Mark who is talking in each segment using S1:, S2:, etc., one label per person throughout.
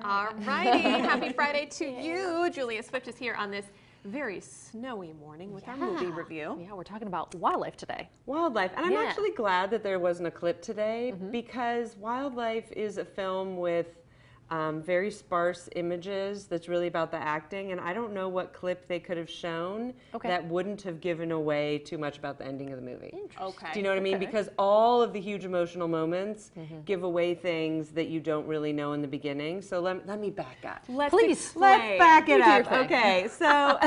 S1: All righty. Happy Friday to you. Julia Swift is here on this very snowy morning with our movie review.
S2: Yeah, we're talking about wildlife today.
S3: Wildlife. And I'm actually glad that there wasn't a clip today because Wildlife is a film with very sparse images that's really about the acting, and I don't know what clip they could have shown that wouldn't have given away too much about the ending of the movie.
S1: Okay.
S3: Do you know what I mean? Because all of the huge emotional moments give away things that you don't really know in the beginning. So let me back up.
S1: Let's
S3: back it up. Okay, so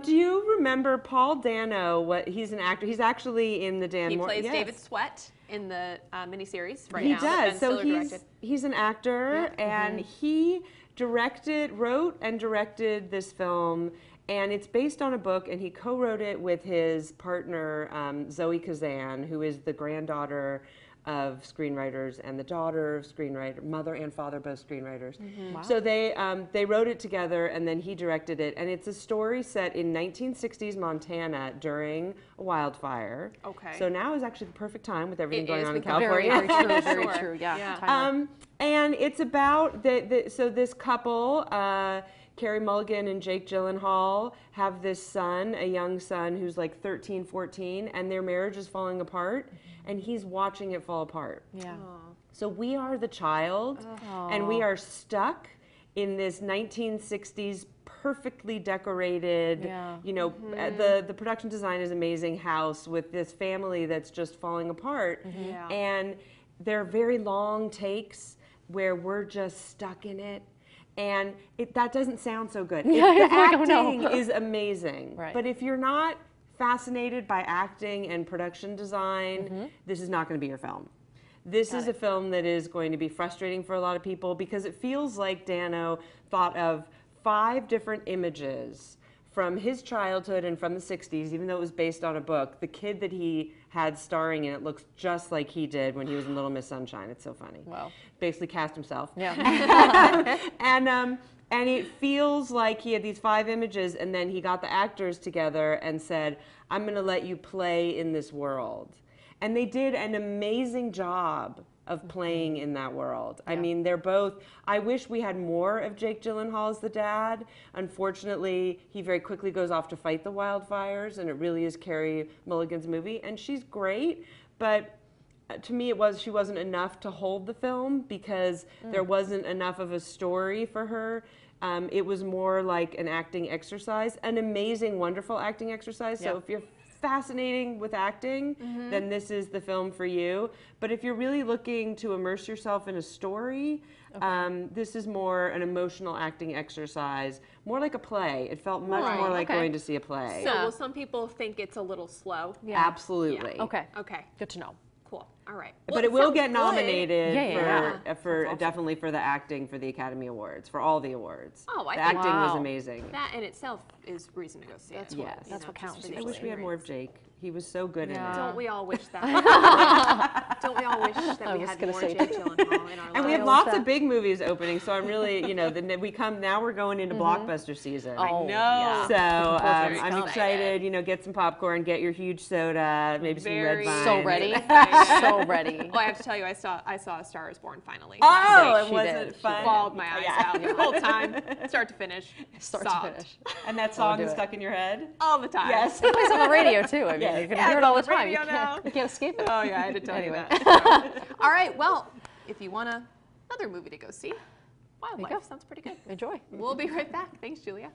S3: do you remember Paul Dano? He's an actor. He's actually in the Dan Moore.
S1: He plays David Sweat in the miniseries right
S3: now.
S1: He does.
S3: So he's an actor, and he wrote and directed this film, and it's based on a book, and he co-wrote it with his partner, Zoe Kazan, who is the granddaughter of screenwriters and the daughter of screenwriter, mother and father, both screenwriters. Wow. So they wrote it together, and then he directed it, and it's a story set in 1960s Montana during a wildfire. Okay. So now is actually the perfect time with everything going on in California.
S2: Very true, yeah.
S3: And it's about so this couple, Carey Mulligan and Jake Gyllenhaal, have this son, a young son who's like 13, 14, and their marriage is falling apart, and he's watching it fall apart.
S2: Yeah.
S3: So we are the child, and we are stuck in this 1960s perfectly decorated, you know, the production design is amazing house with this family that's just falling apart. And they're very long takes where we're just stuck in it. And that doesn't sound so good. The acting is amazing. Right. But if you're not fascinated by acting and production design, this is not going to be your film. This is a film that is going to be frustrating for a lot of people because it feels like Dano thought of 5 different images from his childhood and from the 60s, even though it was based on a book. The kid that he had starring in it looks just like he did when he was in Little Miss Sunshine. It's so funny. Wow. Basically cast himself. Yeah. And it feels like he had these 5 images, and then he got the actors together and said, I'm going to let you play in this world. And they did an amazing job of playing in that world. I mean, they're both, I wish we had more of Jake Gyllenhaal as the dad. Unfortunately, he very quickly goes off to fight the wildfires, and it really is Carey Mulligan's movie. And she's great, but to me she wasn't enough to hold the film because there wasn't enough of a story for her. It was more like an acting exercise, an amazing, wonderful acting exercise. So if you're fascinating with acting, then this is the film for you. But if you're really looking to immerse yourself in a story, this is more an emotional acting exercise, more like a play. It felt much more like going to see a play.
S1: So will some people think it's a little slow?
S3: Yeah. Absolutely.
S2: Yeah. Okay.
S1: Okay.
S2: Good to know.
S1: Cool. All right.
S3: But it will get nominated for definitely for the acting for the Academy Awards, for all the awards. Oh,
S1: I
S3: the
S1: think
S3: acting was amazing.
S1: That in itself is reason to go see it.
S2: That's what counts.
S3: I wish we had more of Jake. He was so good in it.
S1: Don't we all wish that? Don't we all wish that we had more Jake Gyllenhaal in our lives?
S3: And we have lots of big movies opening, so I'm really, you know, now we're going into blockbuster season.
S1: I know.
S3: So I'm excited. You know, get some popcorn, get your huge soda, maybe some red vine.
S2: So ready. So ready.
S1: Well, I have to tell you, I saw A Star Is Born finally.
S3: Oh, was it fun?
S1: Bawled my eyes out the whole time, start to finish.
S2: Start to finish.
S3: And that song is stuck in your head?
S1: All the time.
S3: Yes.
S2: It plays on the radio too. I mean, you can hear it all the time. You can't escape it.
S1: Oh yeah, I had to tell you that. All right, well, if you want another movie to go see, Wildlife sounds pretty good.
S2: Enjoy.
S1: We'll be right back. Thanks, Julia.